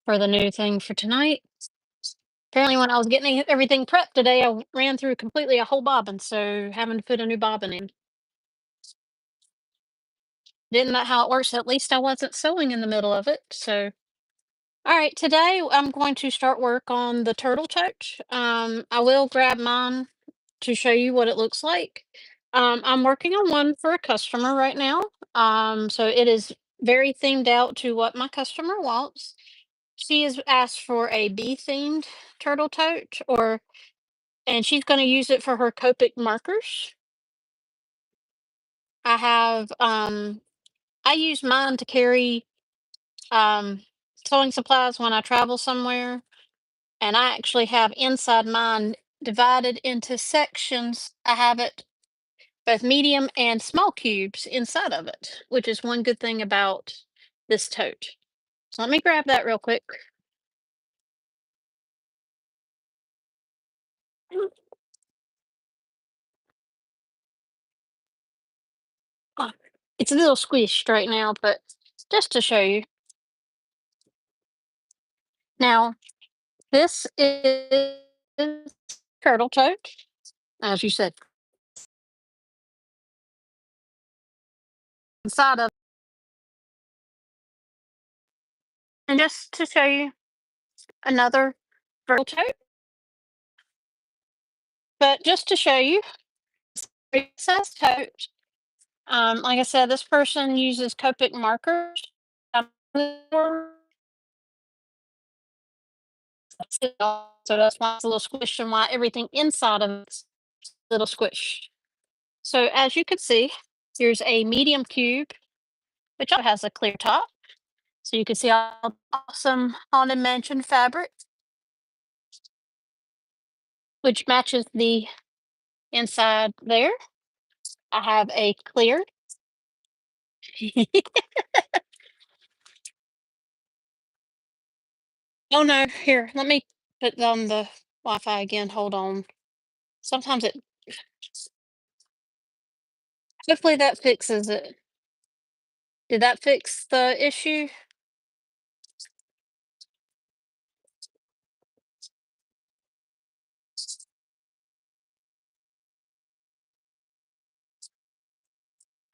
for the new thing for tonight. Apparently, when I was getting everything prepped today, I ran through completely a whole bobbin, so having to put a new bobbin in. Didn't that how it works? At least I wasn't sewing in the middle of it. So, all right, today I'm going to start work on the turtle tote. I will grab mine to show you what it looks like. I'm working on one for a customer right now. So it is very themed out to what my customer wants. She has asked for a bee themed turtle tote, or and she's going to use it for her Copic markers. I have I use mine to carry um sewing supplies when I travel somewhere, and I actually have inside mine divided into sections. I have it both medium and small cubes inside of it, which is one good thing about this tote. So let me grab that real quick. Oh, it's a little squished right now, but just to show you. Now, this is turtle tote, as you said, inside of, and just to show you another turtle tote, but just to show you, it says tote. Like I said, this person uses Copic markers. Um, So that's why it's a little squish and why everything inside of it's a little squish. So as you can see, here's a medium cube, which also has a clear top. So you can see all the awesome Haunted Mansion fabric, which matches the inside there. I have a clear. Oh no, here, let me put on the Wi-Fi again. Hold on. Sometimes it, hopefully that fixes it. Did that fix the issue?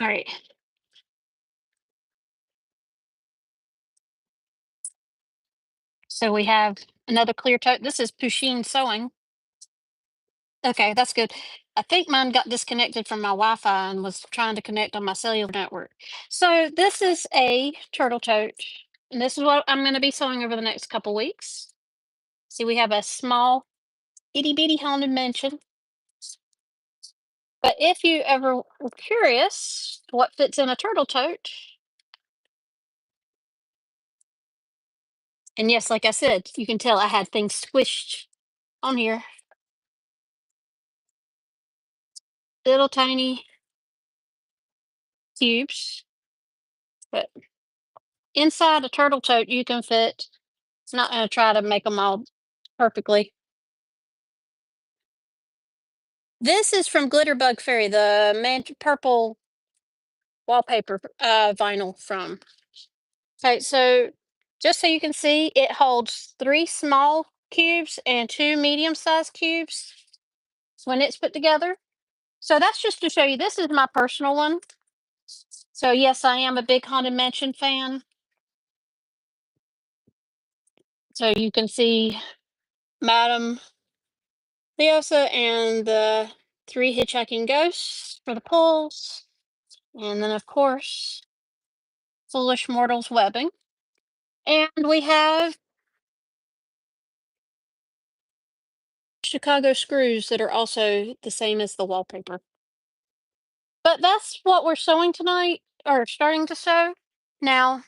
All right. So we have another clear tote. This is Pusheen Sewing. Okay, that's good. I think mine got disconnected from my Wi-Fi and was trying to connect on my cellular network. So this is a turtle tote, and this is what I'm going to be sewing over the next couple weeks. See, we have a small itty bitty haunted mansion. But if you ever were curious what fits in a turtle tote, and yes, like I said, you can tell I had things squished on here, little tiny cubes. But inside a turtle tote, you can fit. It's not going to try to make them all perfectly. This is from Glitterbug Fairy, the purple wallpaper vinyl from. Okay, so just so you can see, it holds 3 small cubes and 2 medium-sized cubes when it's put together. So that's just to show you, this is my personal one. So yes, I am a big Haunted Mansion fan. So you can see Madame Leosa and the 3 hitchhiking ghosts for the pulls. And then, of course, Foolish Mortal's webbing. And we have Chicago screws that are also the same as the wallpaper. But that's what we're sewing tonight, or starting to sew. Now,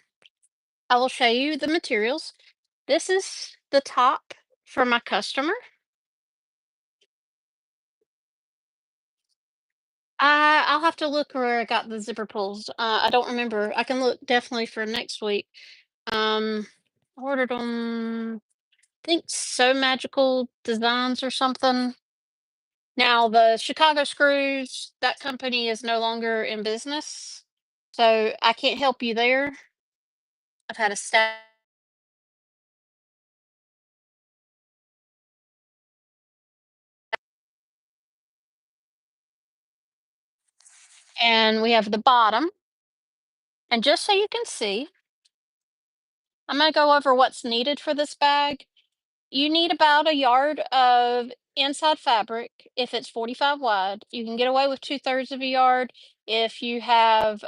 I will show you the materials. This is the top for my customer. I'll have to look where I got the zipper pulls. I don't remember. I can look definitely for next week. I ordered on, I think, So Magical Designs or something. Now, the Chicago Screws, that company is no longer in business, so I can't help you there. I've had a staff And we have the bottom. And just so you can see, I'm going to go over what's needed for this bag. You need about a yard of inside fabric if it's 45 wide. You can get away with 2/3 of a yard if you have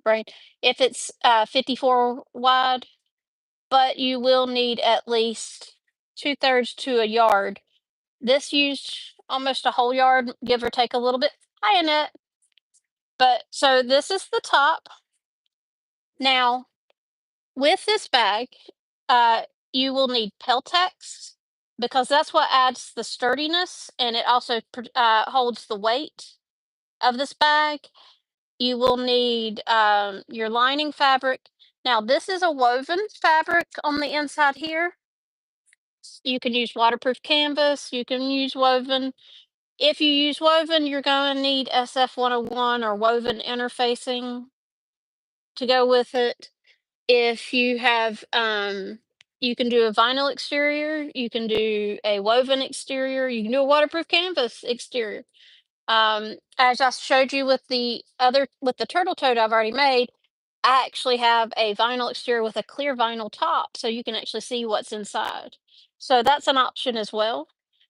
right, if it's 54 wide, but you will need at least 2/3 to a yard. This used almost a whole yard, give or take a little bit high in it. But so this is the top. Now, with this bag, uh, you will need Peltex because that's what adds the sturdiness and it also holds the weight of this bag. You will need your lining fabric. Now, this is a woven fabric on the inside here. You can use waterproof canvas, you can use woven. If you use woven, you're going to need SF 101 or woven interfacing to go with it. If you have, you can do a vinyl exterior, you can do a woven exterior, you can do a waterproof canvas exterior. As I showed you with the turtle tote I've already made, I actually have a vinyl exterior with a clear vinyl top, so you can actually see what's inside. So that's an option as well.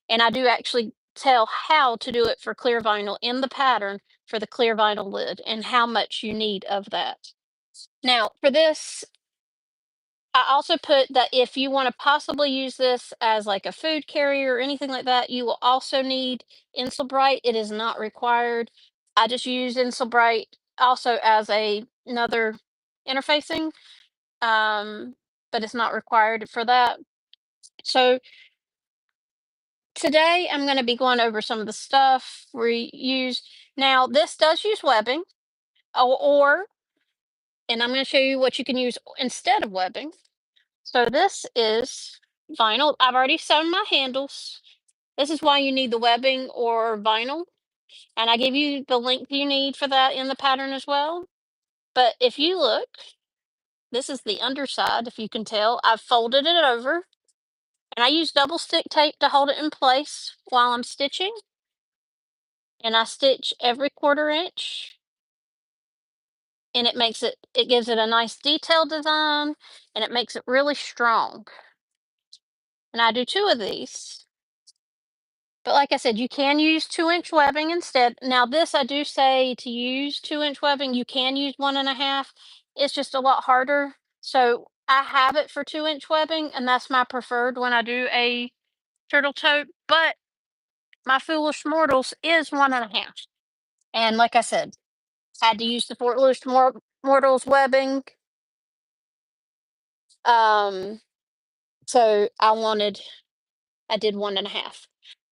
And I do actually tell how to do it for clear vinyl in the pattern for the clear vinyl lid and how much you need of that. Now, for this, I also put that if you want to possibly use this as like a food carrier or anything like that, you will also need Insulbright. It is not required. I just use Insulbright also as another interfacing, but it's not required for that. So today I'm going to be going over some of the stuff we use. Now this does use webbing, and I'm going to show you what you can use instead of webbing. So this is vinyl. I've already sewn my handles. This is why you need the webbing or vinyl. And I give you the length you need for that in the pattern as well. But if you look, this is the underside, if you can tell. I've folded it over and I use double stick tape to hold it in place while I'm stitching. And I stitch every 1/4 inch and it gives it a nice detailed design and it makes it really strong. And I do 2 of these. But like I said, you can use 2-inch webbing instead. Now, this I do say to use 2-inch webbing. You can use 1.5. It's just a lot harder. So I have it for 2-inch webbing, and that's my preferred when I do a turtle tote. But my foolish mortals is 1.5. And like I said, I had to use the foolish mortals webbing. Um, so I did 1.5.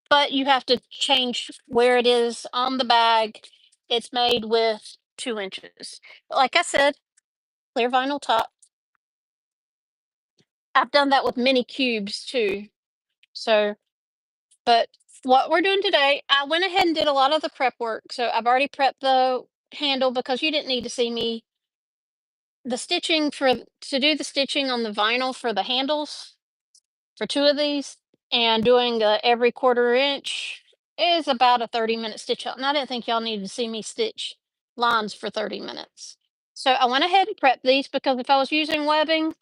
But you have to change where it is on the bag. It's made with 2 inches. Like I said, clear vinyl top. I've done that with mini cubes too. So, but what we're doing today, I went ahead and did a lot of the prep work. So I've already prepped the handle because you didn't need to see me. The stitching to do the stitching on the vinyl for the handles for 2 of these and doing every 1/4 inch is about a 30-minute stitch out. And I didn't think y'all needed to see me stitch lines for 30 minutes. So I went ahead and prepped these because if I was using webbing,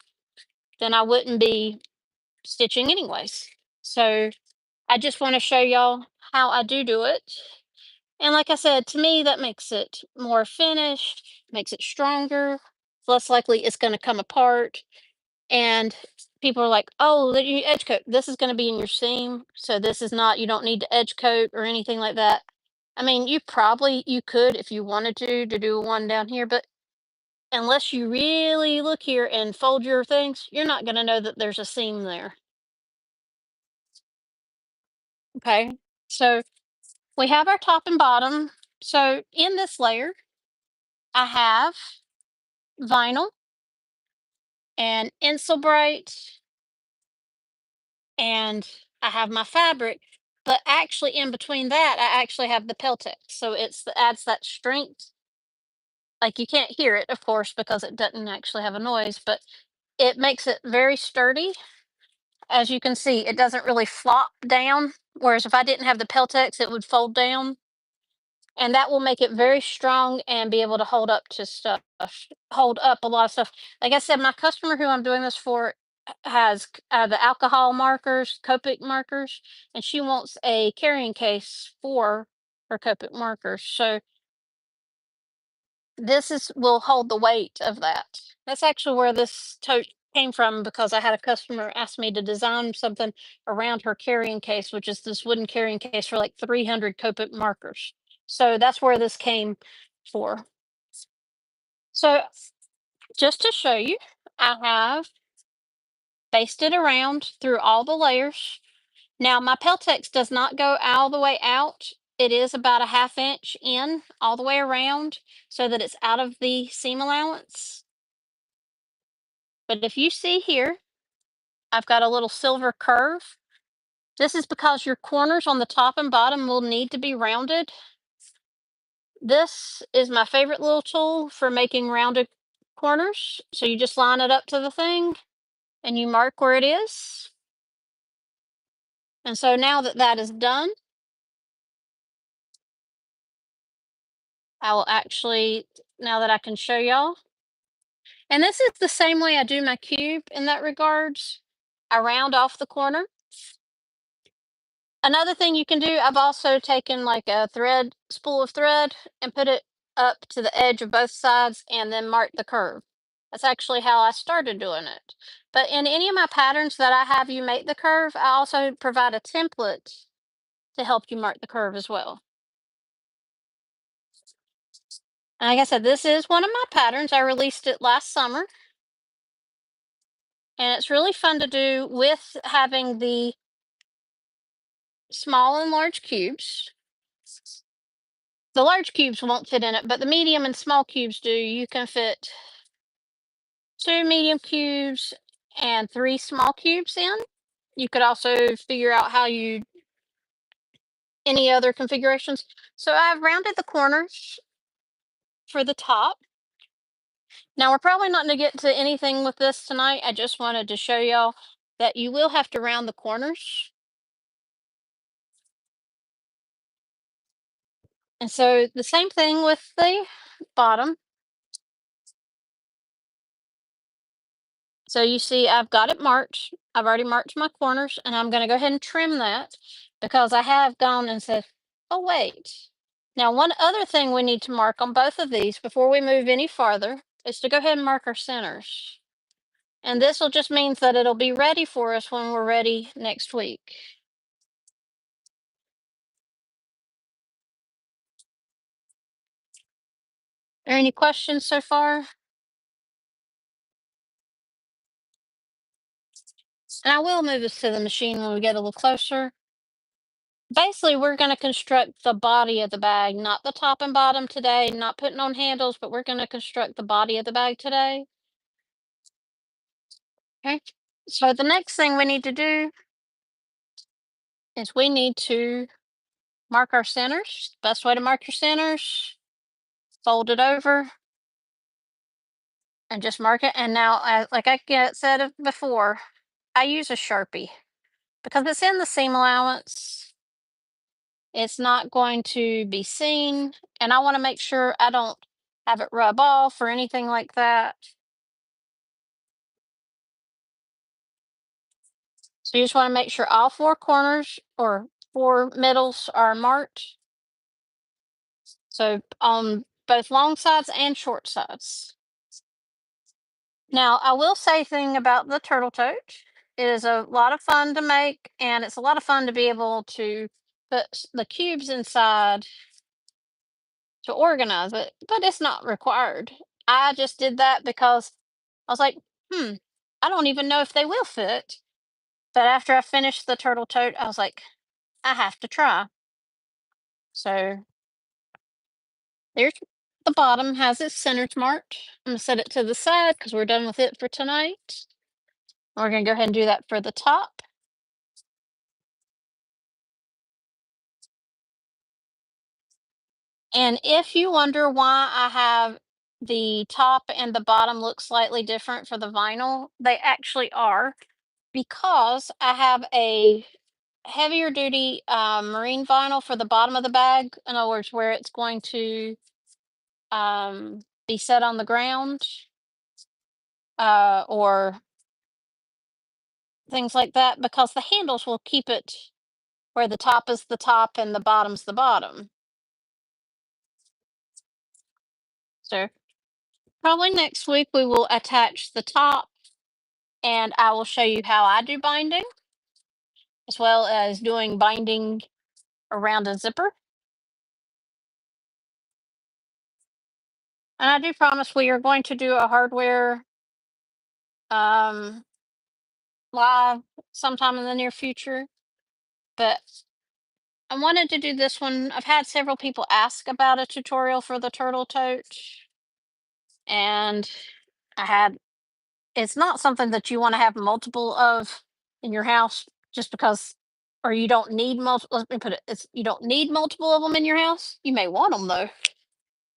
then I wouldn't be stitching anyways. So I just want to show y'all how I do it. And like I said, to me, that makes it more finished, makes it stronger, less likely it's going to come apart. And people are like, "Oh, you edge coat. This is going to be in your seam, so this is not. You don't need to edge coat or anything like that." I mean, you could if you wanted to do one down here, but unless you really look here and fold your things, you're not going to know that there's a seam there. Okay, so we have our top and bottom. So in this layer, I have vinyl and Insulbright and I have my fabric, but actually in between that, I actually have the Peltex. So adds that strength. Like you can't hear it, of course, because it doesn't actually have a noise, but it makes it very sturdy. As you can see, it doesn't really flop down, whereas if I didn't have the Peltex, it would fold down. And that will make it very strong and be able to hold up to stuff, hold up a lot of stuff. Like I said, my customer who I'm doing this for has the alcohol markers, Copic markers, and she wants a carrying case for her Copic markers. So this is will hold the weight of that. That's actually where this tote came from, because I had a customer ask me to design something around her carrying case, which is this wooden carrying case for like 300 Copic markers. So that's where this came for. So just to show you, I have basted around through all the layers. Now my Peltex does not go all the way out. It is about a 1/2 inch in all the way around so that it's out of the seam allowance. But if you see here, I've got a little silver curve. This is because your corners on the top and bottom will need to be rounded. This is my favorite little tool for making rounded corners. So you just line it up to the thing and you mark where it is. And so now that that is done, I will actually, now that I can show y'all, and this is the same way I do my cube in that regards. I round off the corner. Another thing you can do, I've also taken like a thread, spool of thread, and put it up to the edge of both sides and then mark the curve. That's actually how I started doing it. But in any of my patterns that I have you make the curve, I also provide a template to help you mark the curve as well. And like I said, this is one of my patterns. I released it last summer. And it's really fun to do with having the small and large cubes. The large cubes won't fit in it, but the medium and small cubes do. You can fit 2 medium cubes and 3 small cubes in. You could also figure out how you any other configurations. So I've rounded the corners for the top. Now we're probably not going to get to anything with this tonight. I just wanted to show y'all that you will have to round the corners. And so the same thing with the bottom. So you see, I've got it marked. I've already marked my corners, and I'm going to go ahead and trim that because I have gone and said, oh, wait. Now, one other thing we need to mark on both of these before we move any farther is to go ahead and mark our centers. And this will just means that it'll be ready for us when we're ready next week. Are there any questions so far? And I will move this to the machine when we get a little closer. Basically, we're going to construct the body of the bag, not the top and bottom today, not putting on handles, but we're going to construct the body of the bag today. Okay. So the next thing we need to do is we need to mark our centers. Best way to mark your centers, fold it over and just mark it. And now, like I said before, I use a Sharpie because it's in the seam allowance. It's not going to be seen, and I want to make sure I don't have it rub off or anything like that. So you just want to make sure all 4 corners or 4 middles are marked. So on both long sides and short sides. Now, I will say thing about the turtle tote. It is a lot of fun to make, and it's a lot of fun to be able to put the cubes inside to organize it, but it's not required. I just did that because I was like, I don't even know if they will fit. But after I finished the turtle tote, I was like, I have to try. So there's the bottom has its centers marked. I'm gonna set it to the side because we're done with it for tonight. We're gonna go ahead and do that for the top. And if you wonder why I have the top and the bottom look slightly different for the vinyl, they actually are. because I have a heavier duty marine vinyl for the bottom of the bag. In other words, where it's going to be set on the ground or things like that, because the handles will keep it where the top is the top and the bottom's the bottom. So probably next week we will attach the top and I will show you how I do binding as well as doing binding around a zipper. And I do promise we are going to do a hardware um, live sometime in the near future. But I wanted to do this one. I've had several people ask about a tutorial for the Turtle Tote. And I had, it's not something that you want to have multiple of in your house just because, or you don't need multiple, let me put it, it's, you don't need multiple of them in your house. You may want them though.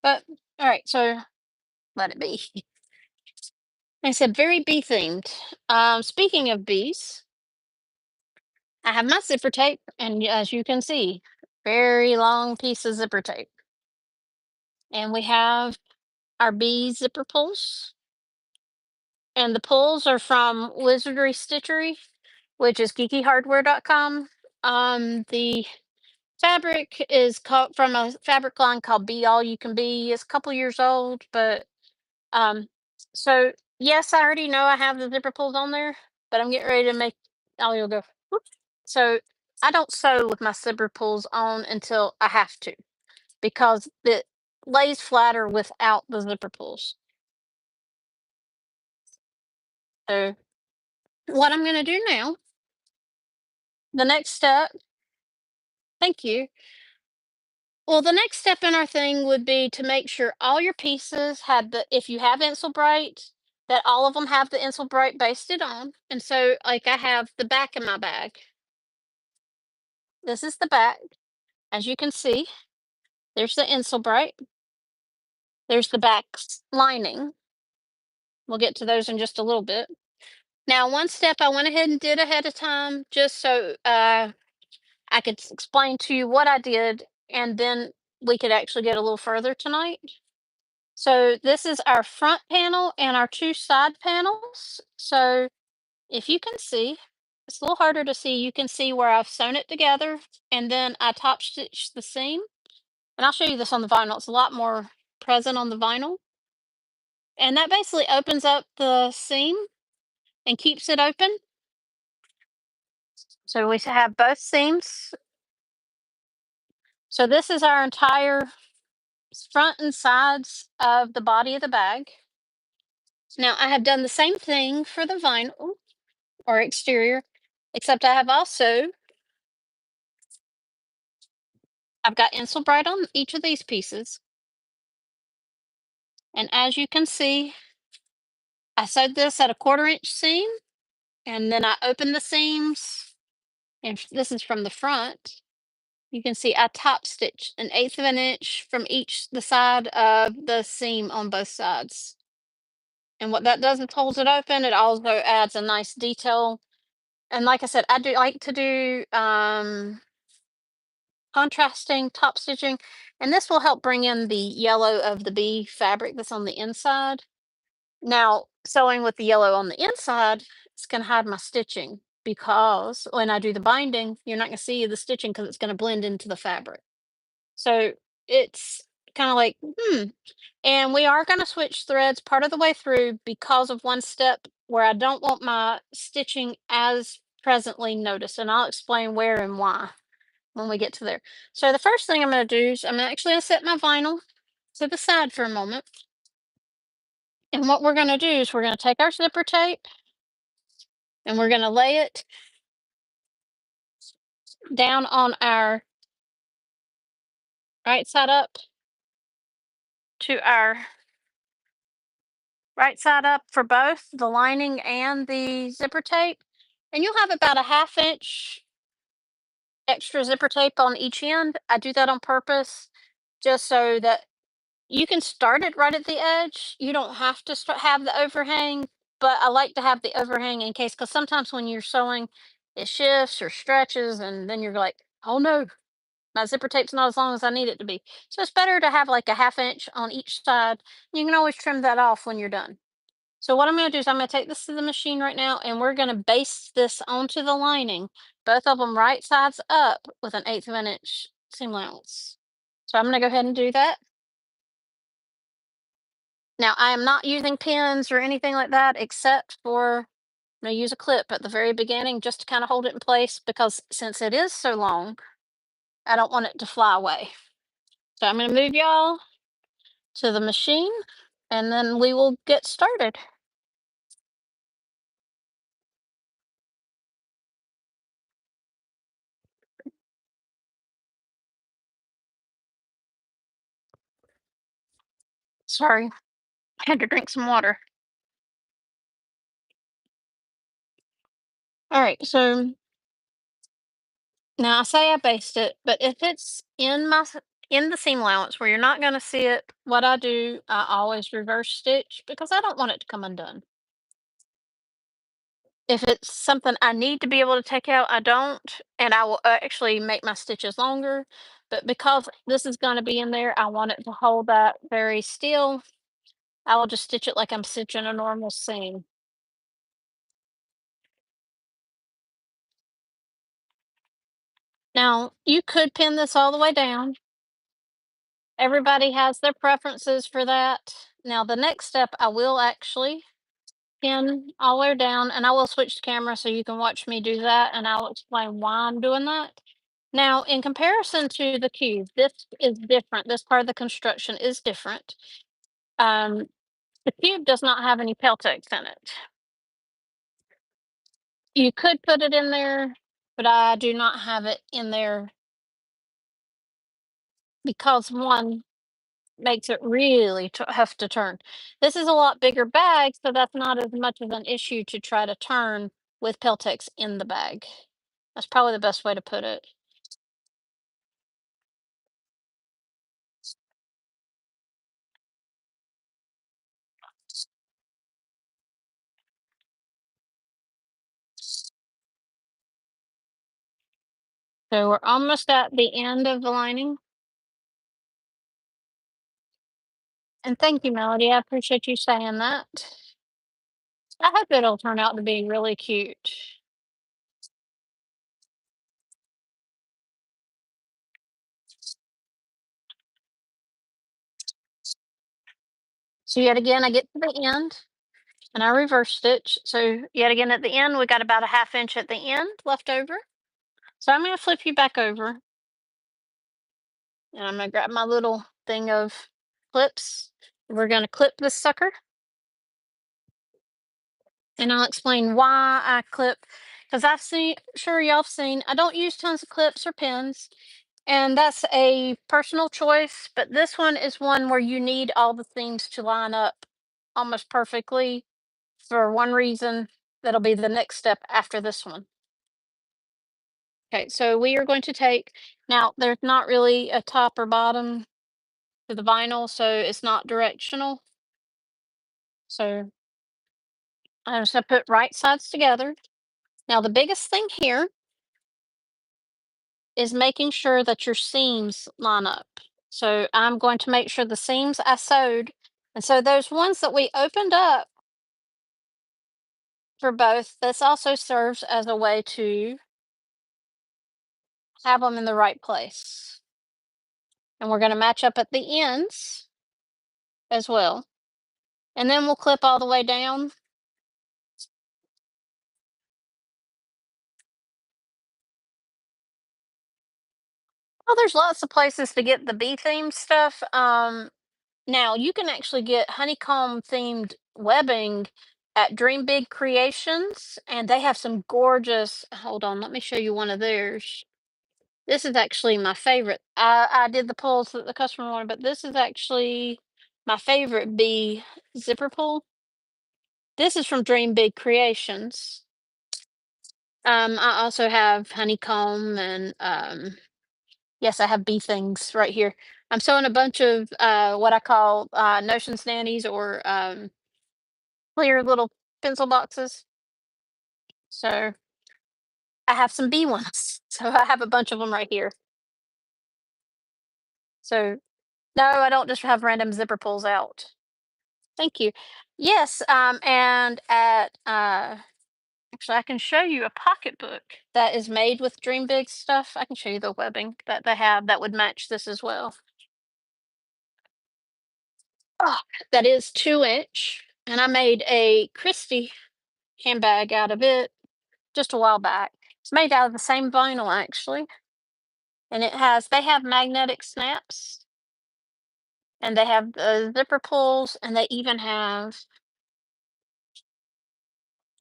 But all right, so let it be. I said very bee themed. Speaking of bees, I have my zipper tape, and as you can see, very long piece of zipper tape. And we have our bee zipper pulls. And the pulls are from Wizardry Stitchery, which is geekyhardware.com. The fabric is called from a fabric line called Be All You Can Be. It's a couple years old, but um, so yes, I already know I have the zipper pulls on there, but I'm getting ready to make. Oh, you'll go. Whoop. So I don't sew with my zipper pulls on until I have to, because it lays flatter without the zipper pulls. So what I'm going to do now, the next step. Thank you. Well, the next step in our thing would be to make sure all your pieces have the, if you have Insel Bright, that all of them have the Insel Bright basted on. And so, like, I have the back in my bag. This is the back. As you can see, there's the Insel Bright. There's the back lining. We'll get to those in just a little bit. Now, one step I went ahead and did ahead of time, just so I could explain to you what I did, and then we could actually get a little further tonight. So this is our front panel and our two side panels. So if you can see, it's a little harder to see. You can see where I've sewn it together and then I top stitched the seam. And I'll show you this on the vinyl. It's a lot more present on the vinyl. And that basically opens up the seam and keeps it open. So we have both seams. So this is our entire front and sides of the body of the bag. Now I have done the same thing for the vinyl or exterior, except I have also, I've got Insel Bright on each of these pieces. And as you can see, I sewed this at a 1/4 inch seam, and then I opened the seams, and this is from the front. You can see I top stitched 1/8 of an inch from each the side of the seam on both sides. And what that does is holds it open. It also adds a nice detail. And like I said, I do like to do contrasting top stitching, and this will help bring in the yellow of the bee fabric that's on the inside. Now, sewing with the yellow on the inside, it's going to hide my stitching, because when I do the binding, you're not going to see the stitching because it's going to blend into the fabric. So it's kind of like, and we are going to switch threads part of the way through because of one step where I don't want my stitching as presently noticed, and I'll explain where and why when we get to there. So the first thing I'm going to do is I'm actually going to set my vinyl to the side for a moment. And what we're going to do is we're going to take our zipper tape and we're going to lay it down on our right side up to our right side up for both the lining and the zipper tape. And you'll have about a 1/2 inch extra zipper tape on each end. I do that on purpose just so that you can start it right at the edge. You don't have to have the overhang. but I like to have the overhang in case, because sometimes when you're sewing, it shifts or stretches, and then you're like, oh no, my zipper tape's not as long as I need it to be. So it's better to have like a half inch on each side. You can always trim that off when you're done. So what I'm going to do is I'm going to take this to the machine right now, and we're going to baste this onto the lining, both of them right sides up with an eighth of an inch seam allowance. So I'm going to go ahead and do that. Now I am not using pins or anything like that, except for I'm going to use a clip at the very beginning just to kind of hold it in place, because since it is so long, I don't want it to fly away. So I'm going to move y'all to the machine, and then we will get started. Sorry, I had to drink some water. All right, so now I say I based it, but if it's in in the seam allowance where you're not going to see it, what I do, I always reverse stitch because I don't want it to come undone. If it's something I need to be able to take out, I don't, and I will actually make my stitches longer. But because this is going to be in there, I want it to hold that very still. I will just stitch it like I'm stitching a normal seam. Now, you could pin this all the way down. Everybody has their preferences for that. Now, the next step, I will actually pin all the way down, and I will switch the camera so you can watch me do that, and I'll explain why I'm doing that. Now, in comparison to the cube, this is different. This part of the construction is different. Um, the cube does not have any Peltex in it. You could put it in there, but I do not have it in there because one makes it really tough to turn. This is a lot bigger bag, so that's not as much of an issue to try to turn with Peltex in the bag. That's probably the best way to put it. So we're almost at the end of the lining. And thank you, Melody. I appreciate you saying that. I hope it'll turn out to be really cute. So yet again, I get to the end and I reverse stitch. So yet again, at the end, we got about a half inch at the end left over. So I'm going to flip you back over, and I'm going to grab my little thing of clips. We're going to clip this sucker, and I'll explain why I clip, because I've seen, sure y'all have seen, I don't use tons of clips or pins, and that's a personal choice. But this one is one where you need all the things to line up almost perfectly for one reason. That'll be the next step after this one. Okay, so we are going to take, now there's not really a top or bottom to the vinyl, so it's not directional. So I'm just gonna put right sides together. Now the biggest thing here is making sure that your seams line up. So I'm going to make sure the seams I sewed, and so those ones that we opened up for both, this also serves as a way to have them in the right place. And we're going to match up at the ends as well. And then we'll clip all the way down. Well, there's lots of places to get the bee themed stuff. Now you can actually get honeycomb themed webbing at Dream Big Creations, and they have some gorgeous. Hold on, let me show you one of theirs. This is actually my favorite. I did the pulls that the customer wanted, but this is actually my favorite bee zipper pull. This is from Dream Big Creations. I also have honeycomb and yes, I have bee things right here. I'm sewing a bunch of what I call notions nannies, or clear little pencil boxes. So I have some B ones. So I have a bunch of them right here. So no, I don't just have random zipper pulls out. Thank you. Yes, and at actually I can show you a pocketbook that is made with Dream Big stuff. I can show you the webbing that they have that would match this as well. Oh, that is 2 inch. And I made a Christie handbag out of it just a while back. It's made out of the same vinyl actually. And they have magnetic snaps and they have the zipper pulls and they even have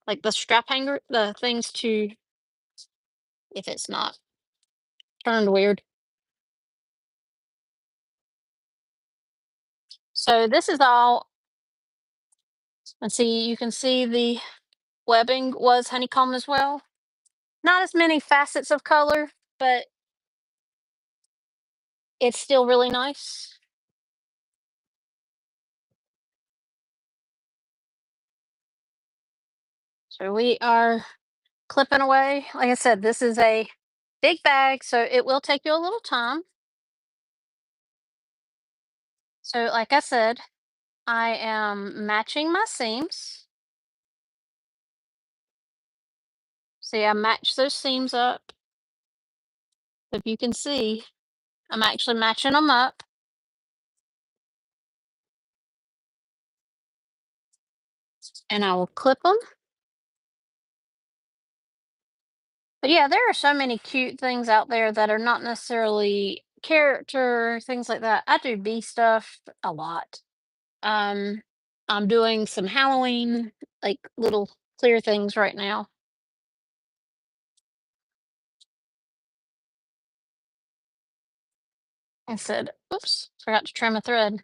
like the strap hanger, the things to, if it's not turned weird. So this is all, let's see, you can see the webbing was honeycomb as well. Not as many facets of color, but it's still really nice. So we are clipping away. Like I said, this is a big bag, so it will take you a little time. So like I said, I am matching my seams. See, I match those seams up. If you can see, I'm actually matching them up. And I will clip them. But yeah, there are so many cute things out there that are not necessarily character, things like that. I do bee stuff a lot. Um, I'm doing some Halloween, like little clear things right now. I said, oops, forgot to trim a thread.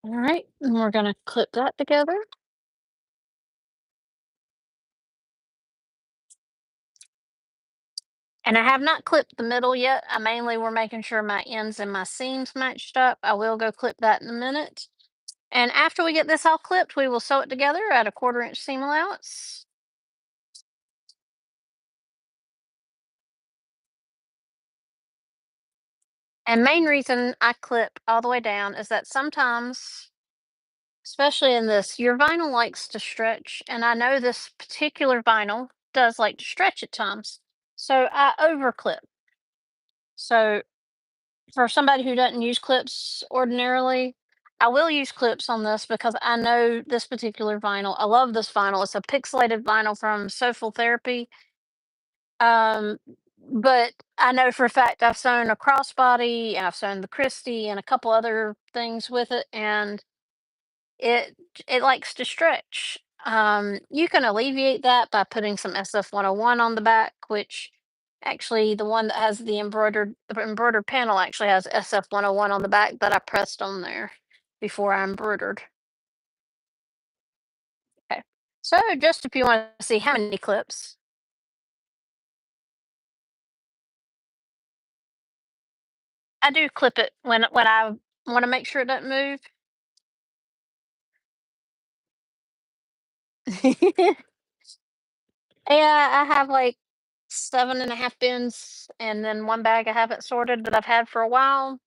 All right, and we're gonna clip that together. And I have not clipped the middle yet. I mainly were making sure my ends and my seams matched up. I will go clip that in a minute. And after we get this all clipped, we will sew it together at a 1/4 inch seam allowance. And main reason I clip all the way down is that sometimes, especially in this, your vinyl likes to stretch. And I know this particular vinyl does like to stretch at times. So I over clip. So for somebody who doesn't use clips ordinarily, I will use clips on this because I know this particular vinyl. I love this vinyl. It's a pixelated vinyl from Social Therapy. Um, but I know for a fact I've sewn a crossbody and I've sewn the Christie and a couple other things with it, and it it likes to stretch. You can alleviate that by putting some SF 101 on the back, which actually the one that has the embroidered panel actually has SF 101 on the back that I pressed on there before I embroidered. Okay. So just if you want to see how many clips, I do clip it when I want to make sure it doesn't move. Yeah, I have like 7.5 bins and then one bag I haven't sorted that I've had for a while.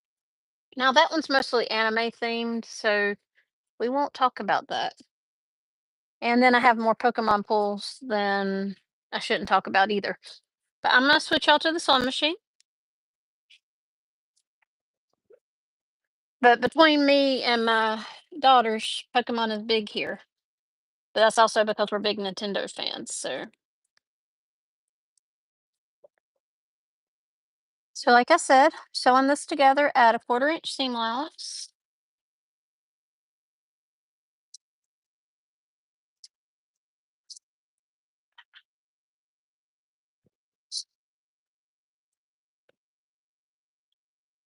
Now that one's mostly anime themed, so we won't talk about that. And then I have more Pokemon pulls than I shouldn't talk about either. But I'm gonna switch y'all to the sewing machine. But between me and my daughters, Pokemon is big here. But that's also because we're big Nintendo fans. So like I said, sewing this together at a 1/4 inch seam allowance.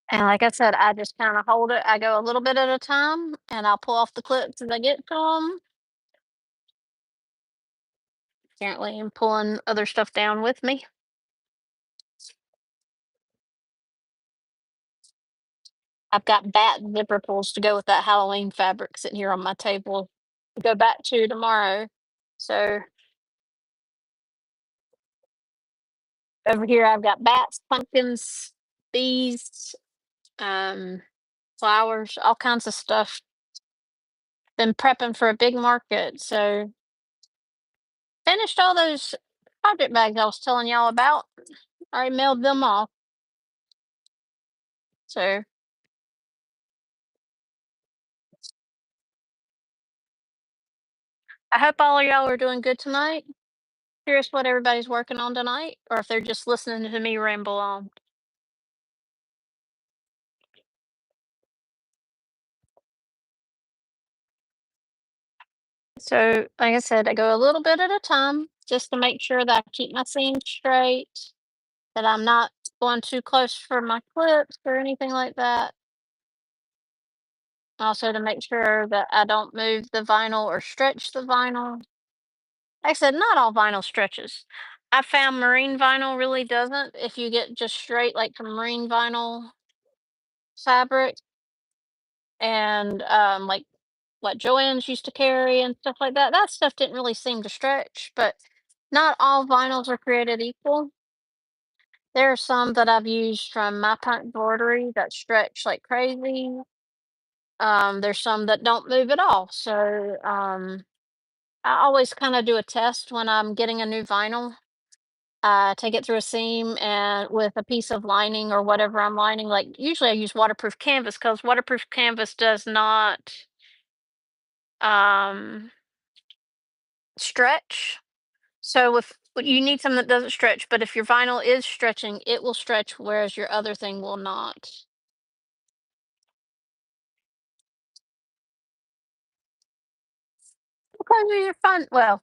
And like I said, I just kind of hold it. I go a little bit at a time and I'll pull off the clips as I get to them. Apparently, I'm pulling other stuff down with me. I've got bat zipper pulls to go with that Halloween fabric sitting here on my table to go back to tomorrow. So over here I've got bats, pumpkins, bees, um, flowers, all kinds of stuff. Been prepping for a big market. So finished all those project bags I was telling y'all about. I already mailed them off. So I hope all of y'all are doing good tonight. Curious what everybody's working on tonight, or if they're just listening to me ramble on. So, like I said, I go a little bit at a time just to make sure that I keep my seams straight, that I'm not going too close for my clips or anything like that. Also, to make sure that I don't move the vinyl or stretch the vinyl. Like I said, not all vinyl stretches. I found marine vinyl really doesn't. If you get just straight, like from marine vinyl fabric and like what Joanne's used to carry and stuff like that, that stuff didn't really seem to stretch. But not all vinyls are created equal. There are some that I've used from My Punk Embroidery that stretch like crazy. There's some that don't move at all. So I always kind of do a test when I'm getting a new vinyl. Take it through a seam and with a piece of lining or whatever I'm lining. Like usually I use waterproof canvas because waterproof canvas does not um, stretch. So if you need something that doesn't stretch, but if your vinyl is stretching, it will stretch, whereas your other thing will not. Okay, you're fine. Well,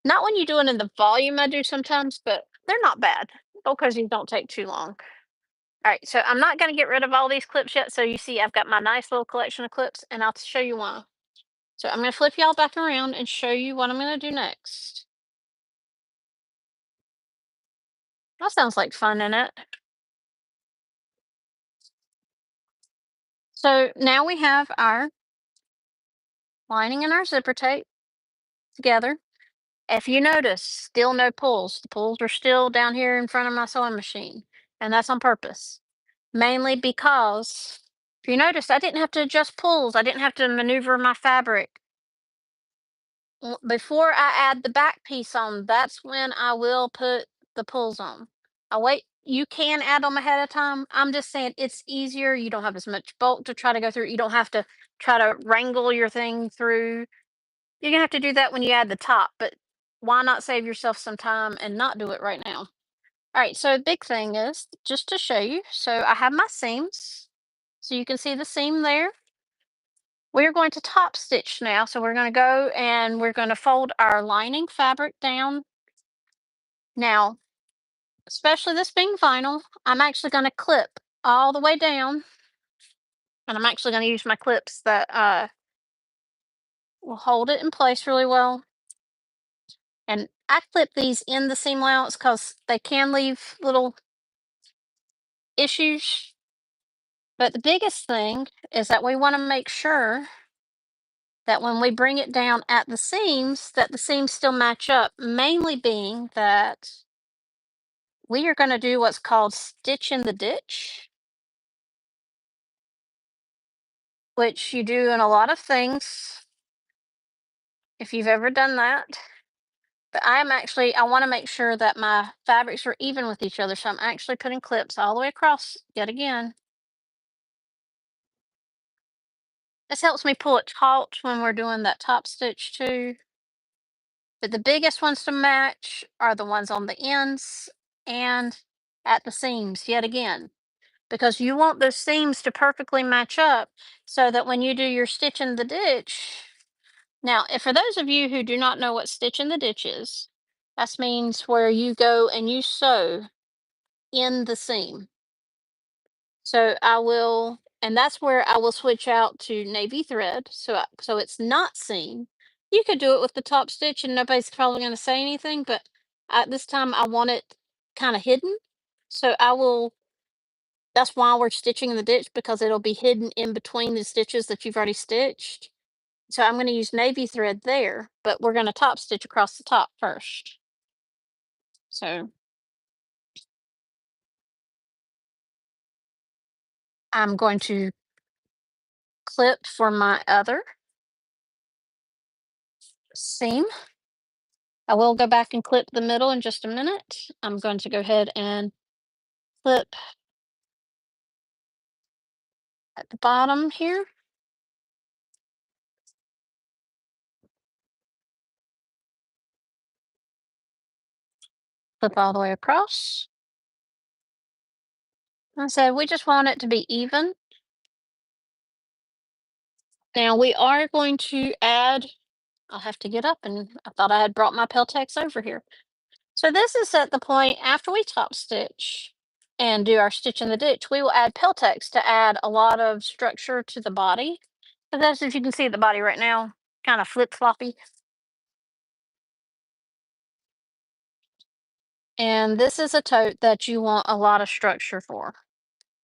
not when you do it in the volume I do sometimes, but they're not bad. Because you don't take too long. All right, so I'm not going to get rid of all these clips yet. So you see, I've got my nice little collection of clips, and I'll show you why. So I'm going to flip y'all back around and show you what I'm going to do next. That sounds like fun, isn't it? So now we have our lining and our zipper tape together. If you notice, still no pulls. The pulls are still down here in front of my sewing machine, and that's on purpose. Mainly because if you notice, I didn't have to adjust pulls. I didn't have to maneuver my fabric. Before I add the back piece on, that's when I will put the pulls on. I wait. You can add them ahead of time. I'm just saying it's easier. You don't have as much bulk to try to go through. You don't have to try to wrangle your thing through. You're gonna have to do that when you add the top, but why not save yourself some time and not do it right now? All right, so big thing is just to show you. So I have my seams. So you can see the seam there. We're going to top stitch now. So we're going to go and we're going to fold our lining fabric down. Now, especially this being vinyl, I'm actually going to clip all the way down. And I'm actually going to use my clips that will hold it in place really well. And I clip these in the seam allowance because they can leave little issues. But the biggest thing is that we want to make sure that when we bring it down at the seams, that the seams still match up, mainly being that we are going to do what's called stitch in the ditch, which you do in a lot of things if you've ever done that. But I want to make sure that my fabrics are even with each other. So I'm actually putting clips all the way across yet again. This helps me pull it taut when we're doing that top stitch too. But the biggest ones to match are the ones on the ends and at the seams yet again, because you want those seams to perfectly match up so that when you do your stitch in the ditch. Now, if for those of you who do not know what stitch in the ditch is, that means where you go and you sew in the seam. So I will, and that's where I will switch out to navy thread. So it's not seam. You could do it with the top stitch and nobody's probably going to say anything, but this time I want it kind of hidden. So I will That's why we're stitching the ditch, because it'll be hidden in between the stitches that you've already stitched. So I'm going to use navy thread there, but we're going to top stitch across the top first. So I'm going to clip for my other seam. I will go back and clip the middle in just a minute. I'm going to go ahead and clip at the bottom here, clip all the way across. I said we just want it to be even. Now we are going to add, I'll have to get up, and I thought I had brought my Peltex over here. So this is at the point after we top stitch and do our stitch in the ditch, we will add Peltex to add a lot of structure to the body. Because as you can see, the body right now, kind of flip-floppy. And this is a tote that you want a lot of structure for.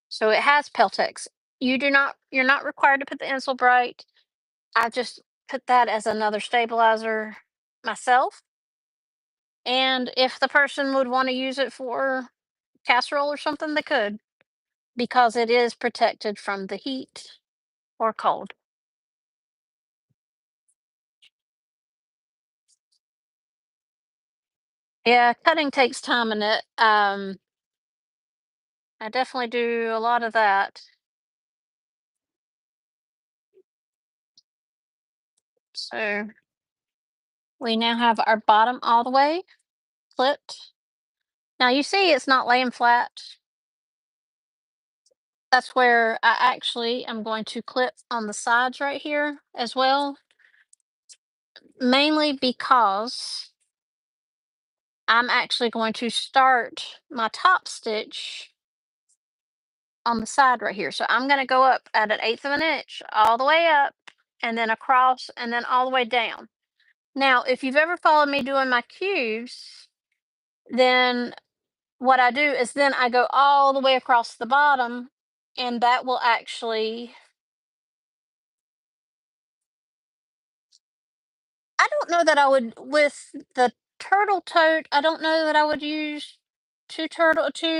So it has Peltex. You're not required to put the Insel Bright. I just put that as another stabilizer myself. And if the person would want to use it for casserole or something, they could, because it is protected from the heat or cold. Yeah, cutting takes time, and it I definitely do a lot of that. So we now have our bottom all the way clipped. Now you see it's not laying flat. That's where I actually am going to clip on the sides right here as well, mainly because I'm actually going to start my top stitch on the side right here. So I'm going to go up at an eighth of an inch all the way up, and then across, and then all the way down. Now, if you've ever followed me doing my cubes, then what I do is then I go all the way across the bottom, and that will actually, I don't know that I would, with the turtle tote, I don't know that I would use two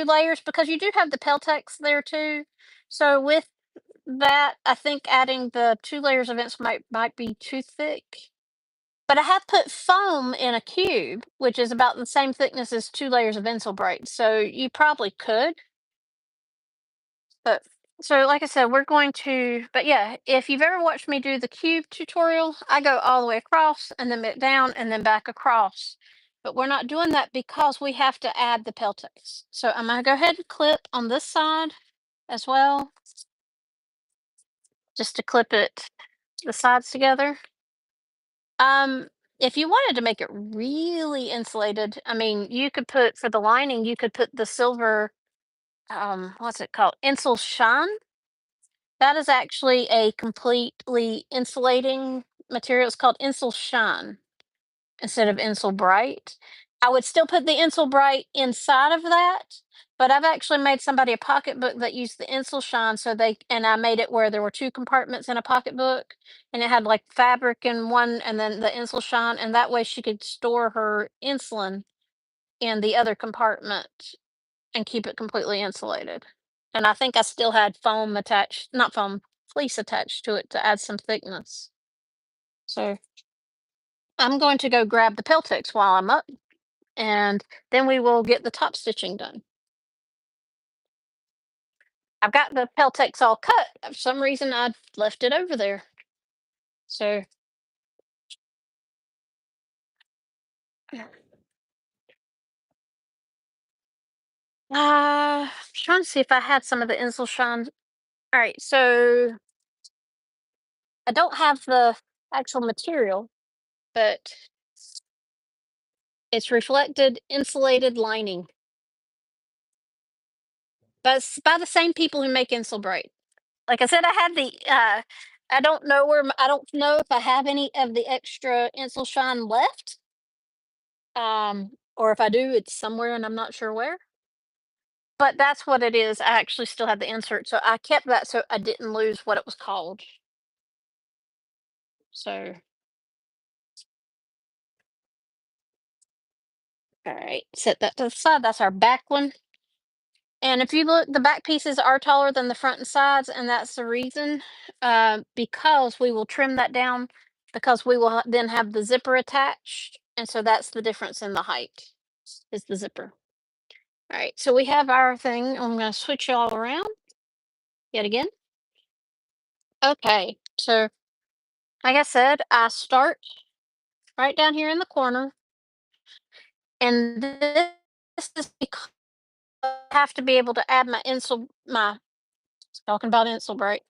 layers, because you do have the Peltex there too. So with that, I think adding the 2 layers of inks might be too thick. But I have put foam in a cube, which is about the same thickness as 2 layers of Insul Bright, so you probably could. But so like I said, we're going to, but yeah, if you've ever watched me do the cube tutorial, I go all the way across and then back down and then back across. But we're not doing that because we have to add the Peltex. So I'm gonna go ahead and clip on this side as well, just to clip it, the sides together. If you wanted to make it really insulated, I mean, you could put, for the lining, you could put the silver, what's it called? Insul Shine. That is actually a completely insulating material. It's called Insul Shine instead of Insul Bright. I would still put the Insul Bright inside of that, but I've actually made somebody a pocketbook that used the Insul Shine, so and I made it where there were two compartments in a pocketbook, and it had like fabric in one and then the Insul Shine, and that way she could store her insulin in the other compartment and keep it completely insulated. And I think I still had foam attached, not foam, fleece attached to it to add some thickness. So I'm going to go grab the Peltex while I'm up, and then we will get the top stitching done. I've got the Peltex all cut. For some reason, I left it over there. So trying to see if I had some of the Insel Shine. All right, so I don't have the actual material, but it's reflected insulated lining. But it's by the same people who make Insel Bright. Like I said, I had the I don't know where I don't know if I have any of the extra Insel Shine left. Or if I do, it's somewhere and I'm not sure where. but that's what it is. I actually still have the insert, so I kept that so I didn't lose what it was called. So, all right, set that to the side. That's our back one. And if you look, the back pieces are taller than the front and sides, and that's the reason, because we will trim that down because we will then have the zipper attached, and so that's the difference in the height is the zipper. All right, so we have our thing. I'm going to switch it all around yet again. Okay, so like I said, I start right down here in the corner, and this is because I have to be able to add my insole, my talking about insole break,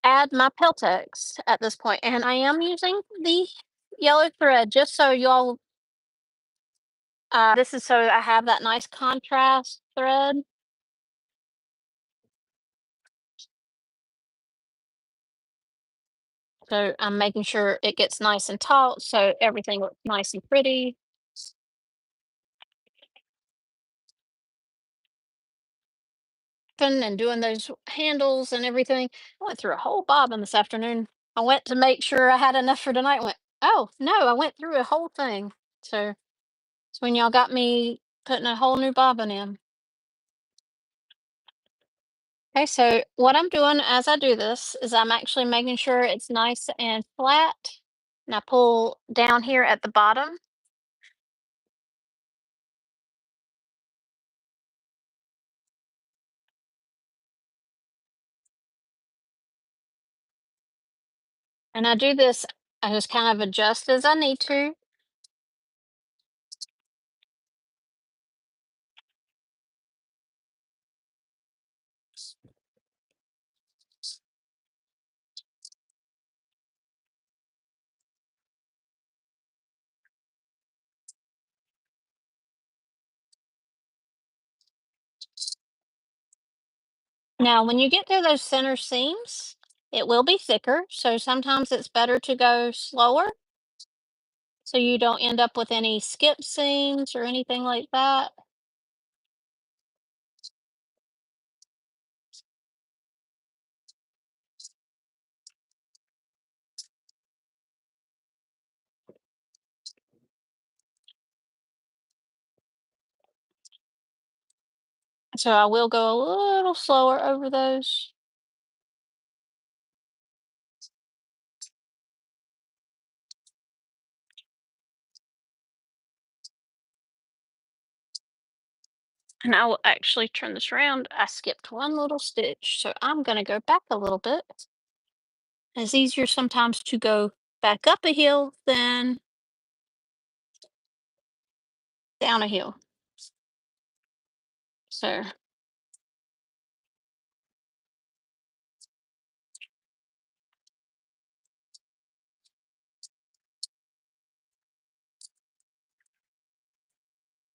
add my Peltex at this point, and I am using the yellow thread just so y'all. This is so I have that nice contrast thread. So I'm making sure it gets nice and taut, so everything looks nice and pretty. And doing those handles and everything. I went through a whole bobbin this afternoon. I went to make sure I had enough for tonight. Went, oh no, I went through a whole thing. So it's when y'all got me putting a whole new bobbin in. Okay, so what I'm doing as I do this is I'm actually making sure it's nice and flat. And I pull down here at the bottom. And I do this, I just kind of adjust as I need to. Now, when you get to those center seams, it will be thicker. So sometimes it's better to go slower so you don't end up with any skip seams or anything like that. So I will go a little slower over those. And I will actually turn this around. I skipped one little stitch, so I'm going to go back a little bit. It's easier sometimes to go back up a hill than down a hill. So,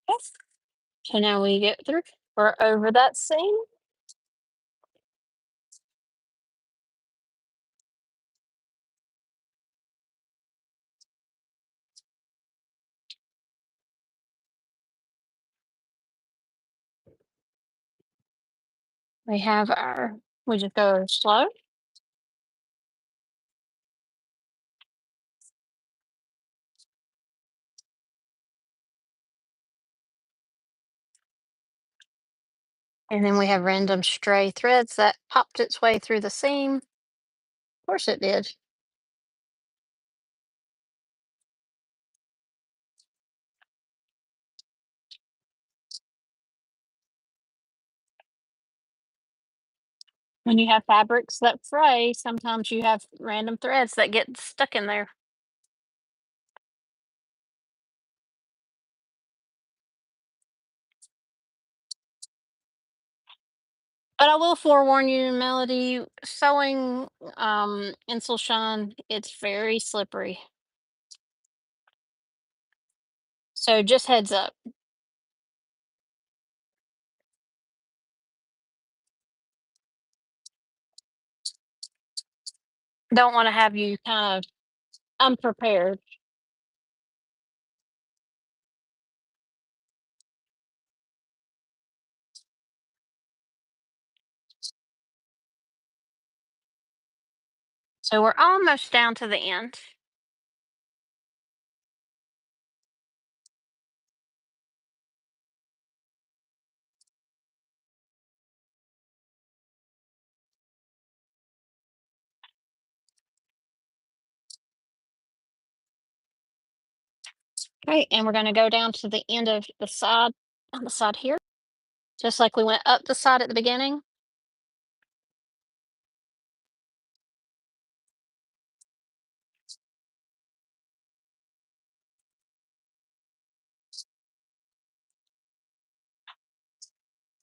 yes. So now we get through. We're over that seam. We have our, we just go slow. And then we have random stray threads that popped its way through the seam. Of course it did. When you have fabrics that fray, sometimes you have random threads that get stuck in there. But I will forewarn you, Melody, sewing Insel Shine, it's very slippery. So just heads up. Don't want to have you kind of unprepared. So we're almost down to the end. Okay, and we're going to go down to the end of the side on the side here, just like we went up the side at the beginning.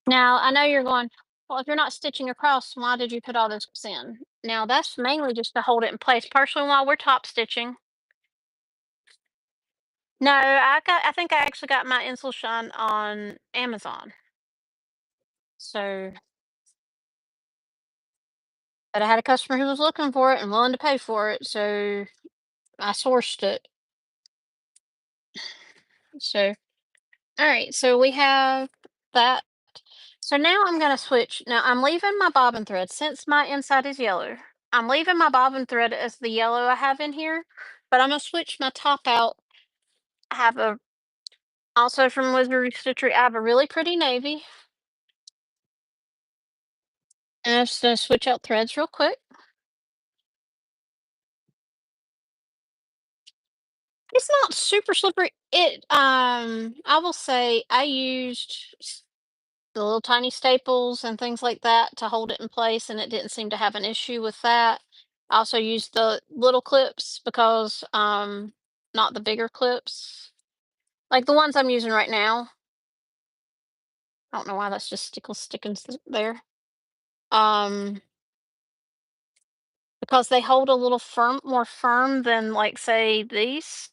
Now, I know you're going, well, if you're not stitching across, why did you put all those hooks in? Now, that's mainly just to hold it in place, partially while we're top stitching. No, I think I actually got my Insulshine on Amazon. So, but I had a customer who was looking for it and willing to pay for it, so I sourced it. So, all right, so we have that. So now I'm going to switch. Now I'm leaving my bobbin thread since my inside is yellow. I'm leaving my bobbin thread as the yellow I have in here, but I'm going to switch my top out. I have a, also from Wizard Stitchery, I have a really pretty navy. And I'm just going to switch out threads real quick. It's not super slippery. I will say I used the little tiny staples and things like that to hold it in place, and it didn't seem to have an issue with that. I also used the little clips because not the bigger clips. Like the ones I'm using right now. I don't know why that's just sticking there. Um because they hold a little more firm than like say these.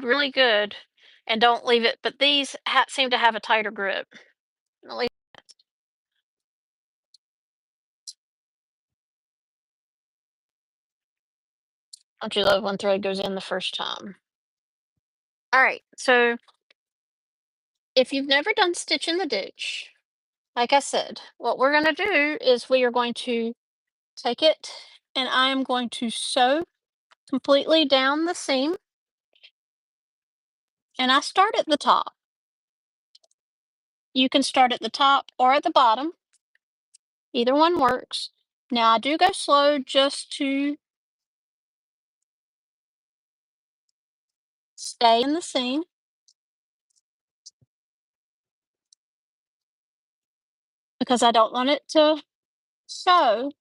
Really good and don't leave it, but these seem to have a tighter grip. At least don't you love when thread goes in the first time? All right, so if you've never done stitch in the ditch, like I said, what we're going to do is we are going to take it and I am going to sew completely down the seam. And I start at the top. You can start at the top or at the bottom. Either one works. Now I do go slow just to stay in the seam because I don't want it to sew.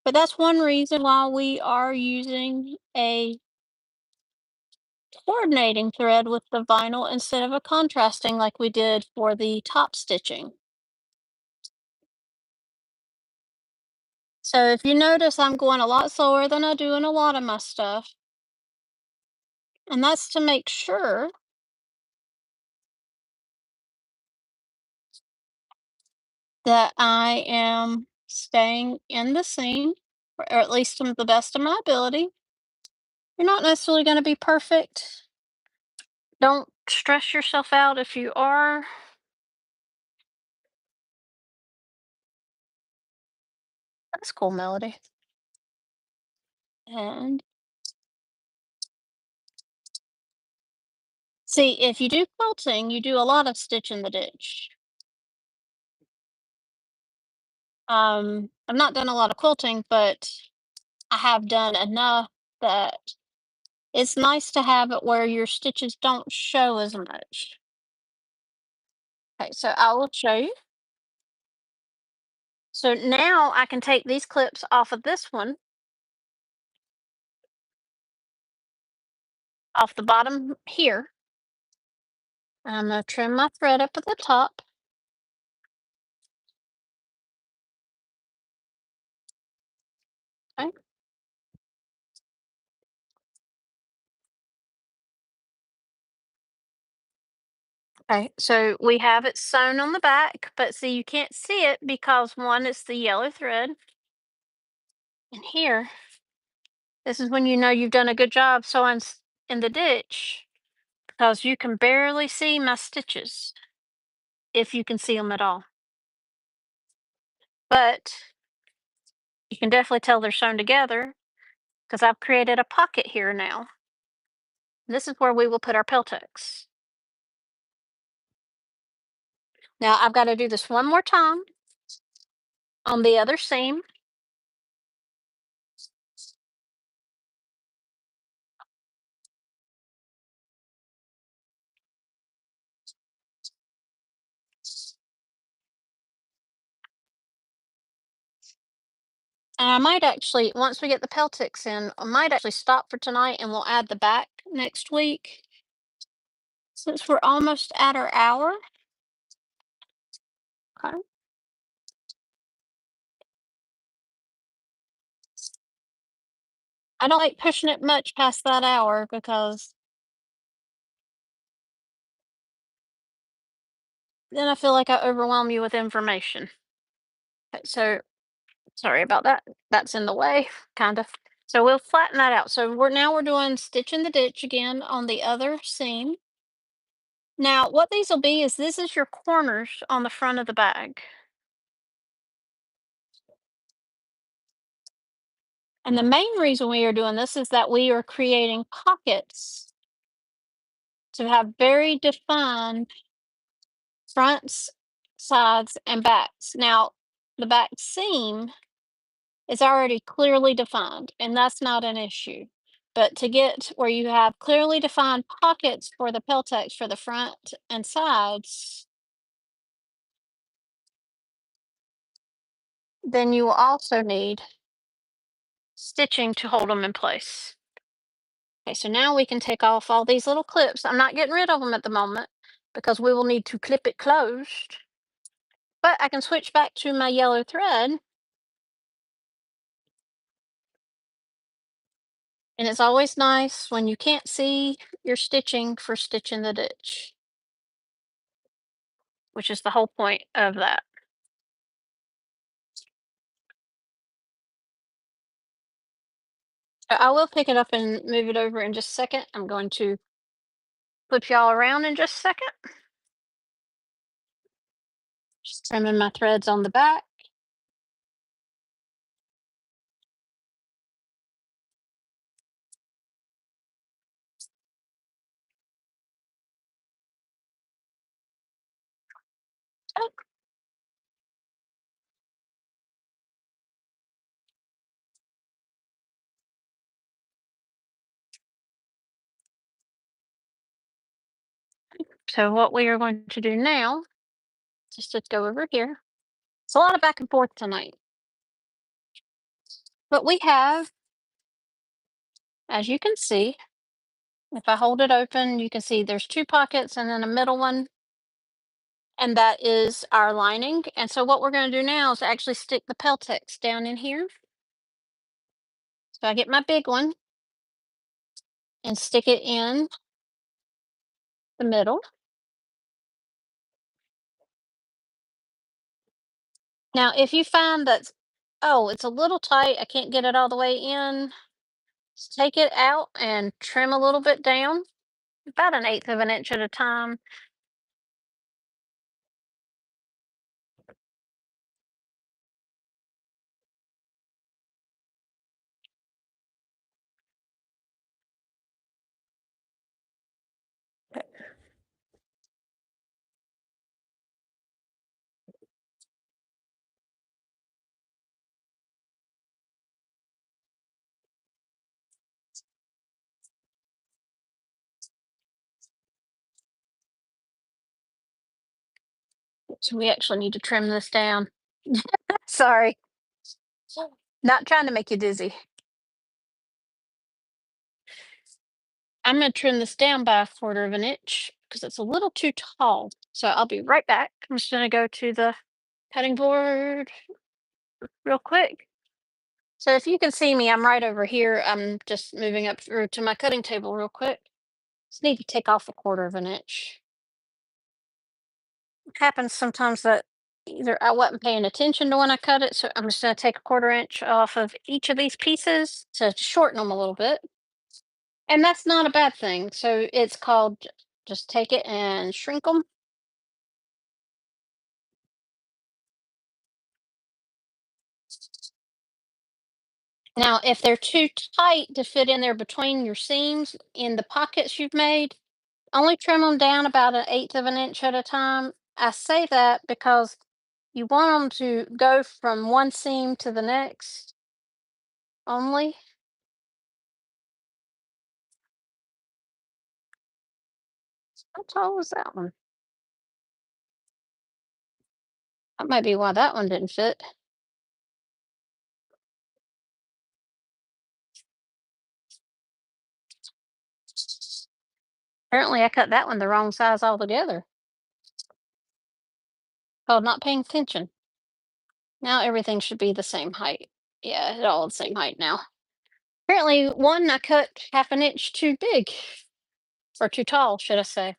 But that's one reason why we are using a coordinating thread with the vinyl instead of a contrasting like we did for the top stitching. So if you notice, I'm going a lot slower than I do in a lot of my stuff. And that's to make sure that I am staying in the seam, or at least to the best of my ability. You're not necessarily going to be perfect. Don't stress yourself out if you are. That's cool, Melody. And see, if you do quilting, you do a lot of stitch in the ditch. I've not done a lot of quilting, but I have done enough that it's nice to have it where your stitches don't show as much. Okay, so I will show you. So now I can take these clips off of this one, off the bottom here. I'm going to trim my thread up at the top. Okay. Okay, so we have it sewn on the back, but see, you can't see it because one, it's the yellow thread. And here, this is when you know you've done a good job sewing in the ditch because you can barely see my stitches if you can see them at all. but you can definitely tell they're sewn together because I've created a pocket here now. This is where we will put our Peltex. Now I've got to do this one more time on the other seam. And I might actually, once we get the Peltex in, I might actually stop for tonight and we'll add the back next week since we're almost at our hour. Okay. I don't like pushing it much past that hour because then I feel like I overwhelm you with information. Okay, so sorry about that. That's in the way, kind of. So we'll flatten that out. So we're doing stitch in the ditch again on the other seam. Now what these will be is this is your corners on the front of the bag. And the main reason we are doing this is that we are creating pockets to have very defined fronts, sides, and backs. Now, the back seam is already clearly defined, and that's not an issue. But to get where you have clearly defined pockets for the Peltex for the front and sides, then you will also need stitching to hold them in place. Okay, so now we can take off all these little clips. I'm not getting rid of them at the moment because we will need to clip it closed. But I can switch back to my yellow thread. And it's always nice when you can't see your stitching for stitch in the ditch, which is the whole point of that. So I will pick it up and move it over in just a second. I'm going to flip y'all around in just a second. Just trimming my threads on the back. Oh, so what we are going to do now, just to go over here. It's a lot of back and forth tonight. But we have, as you can see, if I hold it open, you can see there's two pockets and then a middle one. And that is our lining. And so what we're going to do now is actually stick the Peltex down in here. So I get my big one and stick it in the middle. Now, if you find that, oh, it's a little tight, I can't get it all the way in, just take it out and trim a little bit down, about an eighth of an inch at a time. So we actually need to trim this down. Sorry, not trying to make you dizzy. I'm going to trim this down by a quarter of an inch because it's a little too tall. So I'll be right back. I'm just going to go to the cutting board real quick. So if you can see me, I'm right over here. I'm just moving up through to my cutting table real quick. Just need to take off a quarter of an inch. It happens sometimes that either I wasn't paying attention to when I cut it, so I'm just going to take a quarter inch off of each of these pieces to shorten them a little bit. And that's not a bad thing. So it's called just take it and shrink them. Now, if they're too tight to fit in there between your seams in the pockets you've made, only trim them down about an eighth of an inch at a time. I say that because you want them to go from one seam to the next only. How tall was that one? That might be why that one didn't fit. Apparently, I cut that one the wrong size altogether. Called not paying attention. Now everything should be the same height. Yeah, it's all the same height now. Apparently, one I cut half an inch too big, or too tall, should I say.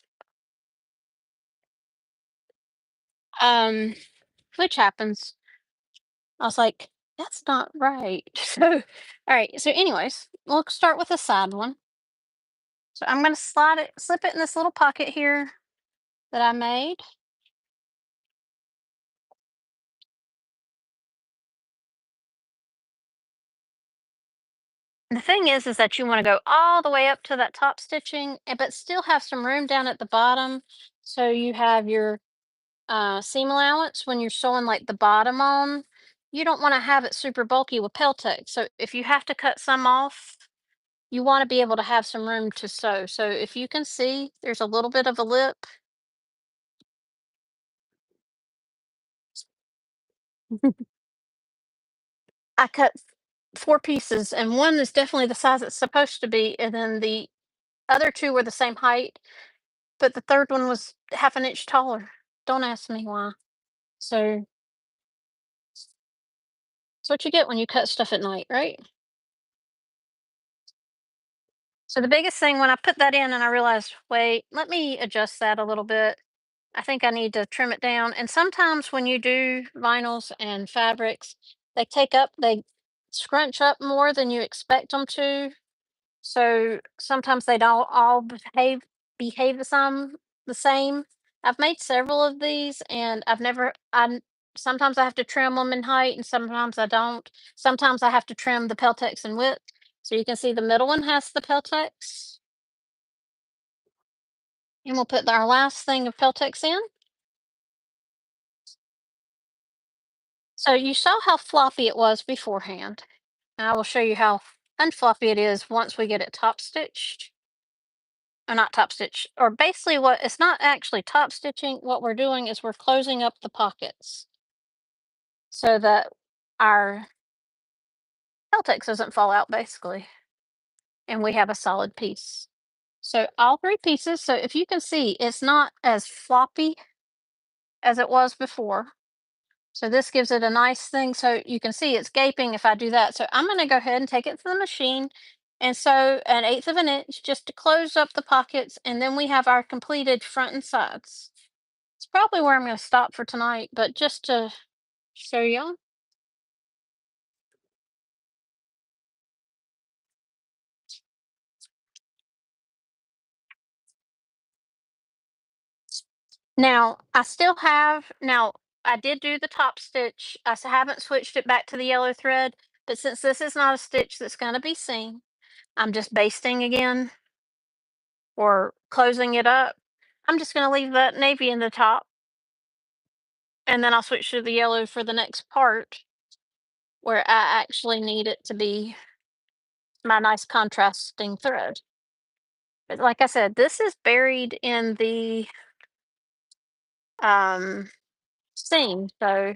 Um, which happens. I was like, that's not right. So, all right. So, anyways, we'll start with the side one. So, I'm going to slip it in this little pocket here that I made. The thing is that you want to go all the way up to that top stitching, but still have some room down at the bottom. So, you have your seam allowance when you're sewing like the bottom on. You don't want to have it super bulky with Peltex. So, if you have to cut some off, you want to be able to have some room to sew. So if you can see, there's a little bit of a lip. I cut four pieces, and one is definitely the size it's supposed to be, and then the other two were the same height, but the third one was half an inch taller. Don't ask me why. So it's what you get when you cut stuff at night, right? So the biggest thing when I put that in and I realized, wait, let me adjust that a little bit. I think I need to trim it down. And sometimes when you do vinyls and fabrics, they scrunch up more than you expect them to. So sometimes they don't all behave the same. I've made several of these, and sometimes I have to trim them in height, and sometimes I don't. Sometimes I have to trim the Peltex in width. So you can see the middle one has the Peltex, and we'll put our last thing of Peltex in. So you saw how floppy it was beforehand. And I will show you how unfloppy it is once we get it top stitched. Or not top stitched. Or basically what it's not actually top stitching. What we're doing is we're closing up the pockets so that our Peltex doesn't fall out basically. And we have a solid piece. So all three pieces. So if you can see, it's not as floppy as it was before. So this gives it a nice thing. So you can see it's gaping if I do that. So I'm going to go ahead and take it to the machine and sew an eighth of an inch just to close up the pockets. And then we have our completed front and sides. It's probably where I'm going to stop for tonight, but just to show y'all. Now I did do the top stitch. Haven't switched it back to the yellow thread, but since this is not a stitch that's going to be seen, I'm just basting again or closing it up. I'm just going to leave that navy in the top, and then I'll switch to the yellow for the next part where I actually need it to be my nice contrasting thread. But like I said, this is buried in the um, seam. So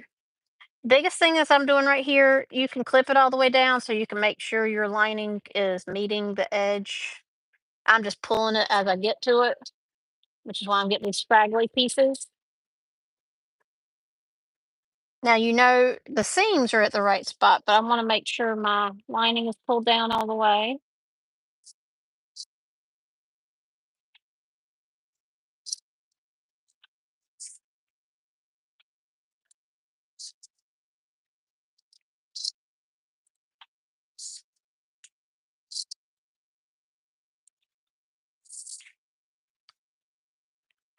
biggest thing is I'm doing right here, you can clip it all the way down so you can make sure your lining is meeting the edge. I'm just pulling it as I get to it, which is why I'm getting these scraggly pieces. Now you know the seams are at the right spot, but I want to make sure my lining is pulled down all the way.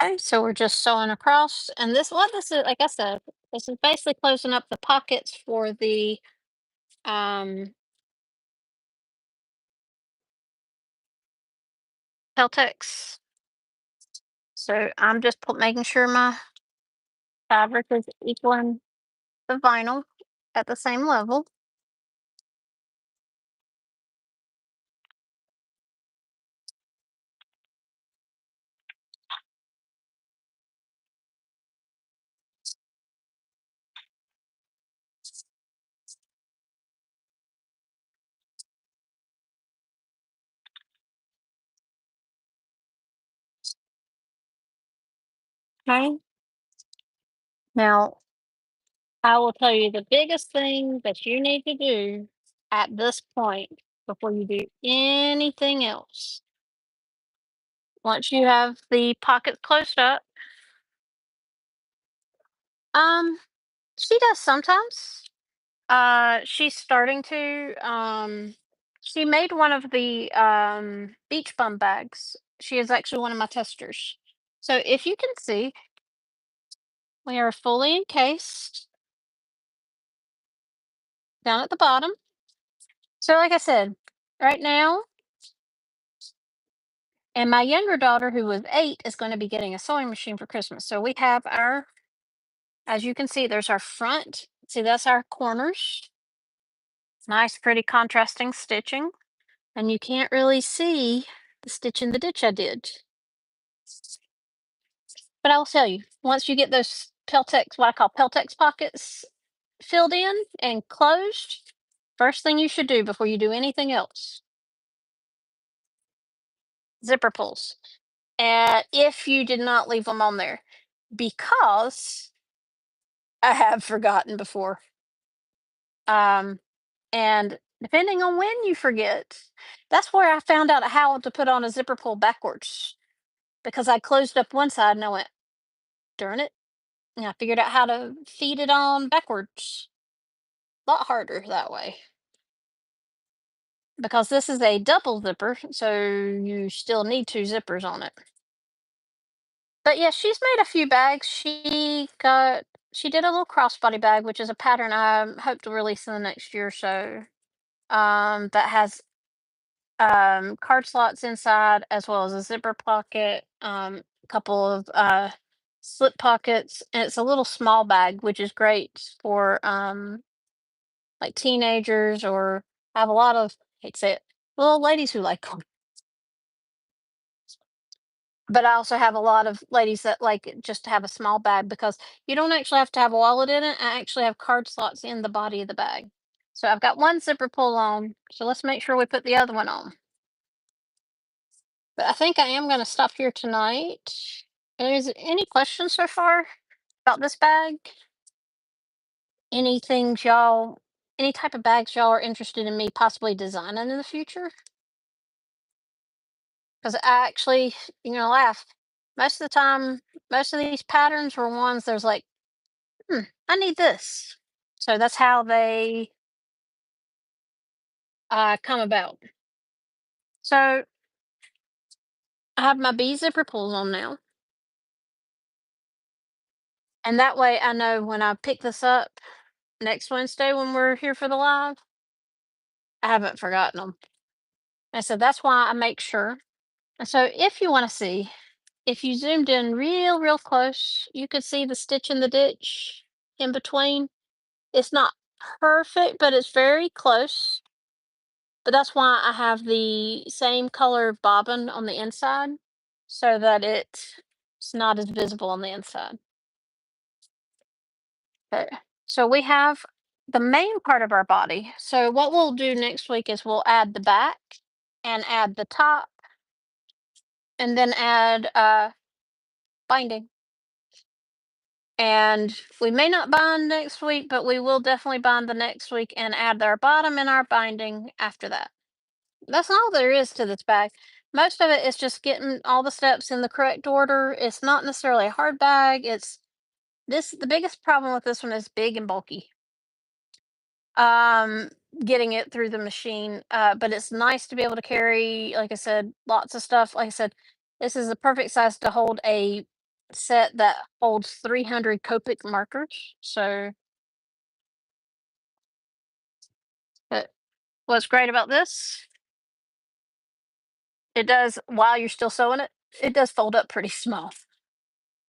Okay, so we're just sewing across, and what this is, like I said, this is basically closing up the pockets for the um Peltex. So I'm just making sure my fabric is equaling the vinyl at the same level. Okay. Now, I will tell you the biggest thing that you need to do at this point before you do anything else. Once you have the pockets closed up, um, she does sometimes. She's starting to. She made one of the beach bum bags. She is actually one of my testers. So if you can see, we are fully encased down at the bottom. So like I said, right now, and my younger daughter, who was 8, is going to be getting a sewing machine for Christmas. So we have our, as you can see, there's our front. See, that's our corners. Nice, pretty contrasting stitching. And you can't really see the stitch in the ditch I did. But I will tell you, once you get those Peltex, what I call Peltex pockets, filled in and closed, first thing you should do before you do anything else, zipper pulls. And if you did not leave them on there, because I have forgotten before. And depending on when you forget, that's where I found out how to put on a zipper pull backwards, because I closed up one side and I went, darn it. And I figured out how to feed it on backwards. A lot harder that way. Because this is a double zipper, so you still need 2 zippers on it. But yeah, she's made a few bags. She did a little crossbody bag, which is a pattern I hope to release in the next year or so. That has card slots inside as well as a zipper pocket, a couple of slip pockets, and it's a little small bag, which is great for like teenagers, or I have a lot of, hate to say it, little ladies who like them. But I also have a lot of ladies that like it just to have a small bag, because you don't actually have to have a wallet in it. I actually have card slots in the body of the bag. So I've got one zipper pull on. So let's make sure we put the other one on. But I think I am going to stop here tonight. Is there any questions so far about this bag? Anything y'all, any type of bags y'all are interested in me possibly designing in the future? Because I actually, you're gonna laugh. Most of the time, most of these patterns were ones there's like, I need this. So that's how they come about. So I have my B zipper pulls on now, and that way I know when I pick this up next Wednesday when we're here for the live, I haven't forgotten them. And so that's why I make sure. And so if you want to see, if you zoomed in real close, you could see the stitch in the ditch in between. It's not perfect, but it's very close. But that's why I have the same color bobbin on the inside, so that it's not as visible on the inside. Okay. So we have the main part of our body. So what we'll do next week is we'll add the back and add the top, and then add binding. And we may not bind next week, but we will definitely bind the next week and add our bottom and our binding after that. That's all there is to this bag. Most of it is just getting all the steps in the correct order. It's not necessarily a hard bag. It's this the biggest problem with this one is big and bulky. Um Getting it through the machine. But it's nice to be able to carry, like I said, lots of stuff. Like I said, this is the perfect size to hold a set that holds 300 Copic markers. So but what's great about this it does while you're still sewing it. It does fold up pretty small.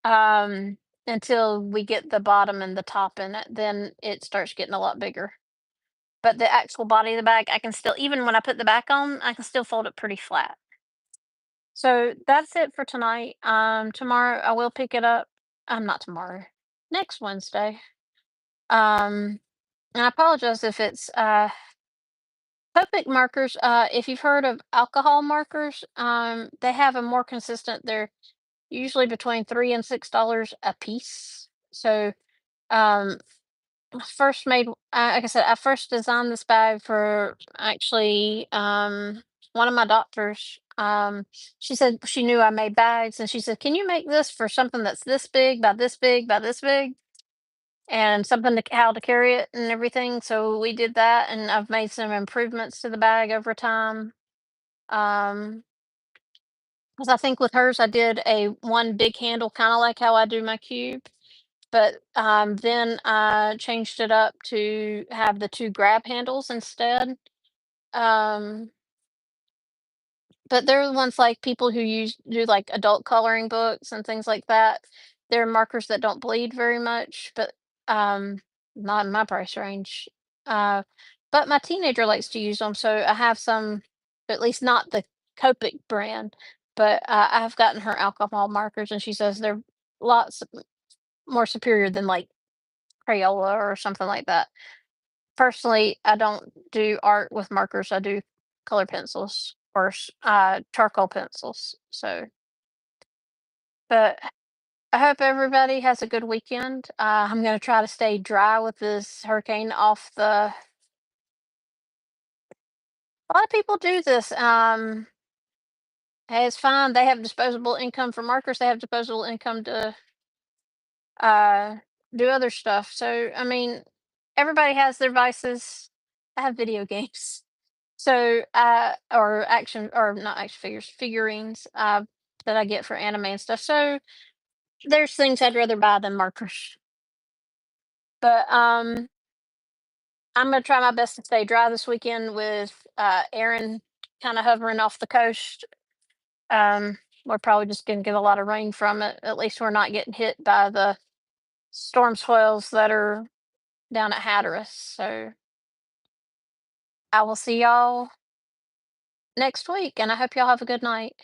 Um, until we get the bottom and the top in it, then it starts getting a lot bigger. But the actual body of the bag, I can still, even when I put the back on, I can still fold it pretty flat. So that's it for tonight. Tomorrow I will pick it up. Not tomorrow, next Wednesday. Um, and I apologize if it's Copic markers. If you've heard of alcohol markers, they have a more consistent. They're usually between $3 and $6 a piece. So um, first made like I said, I first designed this bag for actually one of my doctors. She said she knew I made bags, and she said, "Can you make this for something that's this big by this big by this big, and something to how to carry it and everything?" So we did that, and I've made some improvements to the bag over time. Um, because I think with hers, I did a one big handle, kind of like how I do my cube, but then I changed it up to have the two grab handles instead. Um, but they're the ones like people who do like adult coloring books and things like that. They're markers that don't bleed very much, but um, not in my price range. Uh, but my teenager likes to use them, so I have some, at least not the Copic brand, but I've gotten her alcohol markers, and she says they're lots more superior than like Crayola or something like that. Personally, I don't do art with markers. I do color pencils or charcoal pencils. So, but I hope everybody has a good weekend. I'm going to try to stay dry with this hurricane off the. A lot of people do this. Hey, it's fine. They have disposable income for markers. They have disposable income to uh, do other stuff. So, I mean, everybody has their vices. I have video games. So, or action, or not action figures, figurines, that I get for anime and stuff. So there's things I'd rather buy than markers. But I'm gonna try my best to stay dry this weekend with Aaron kind of hovering off the coast. We're probably just gonna get a lot of rain from it. At least we're not getting hit by the storm swells that are down at Hatteras. So I will see y'all next week, and I hope y'all have a good night.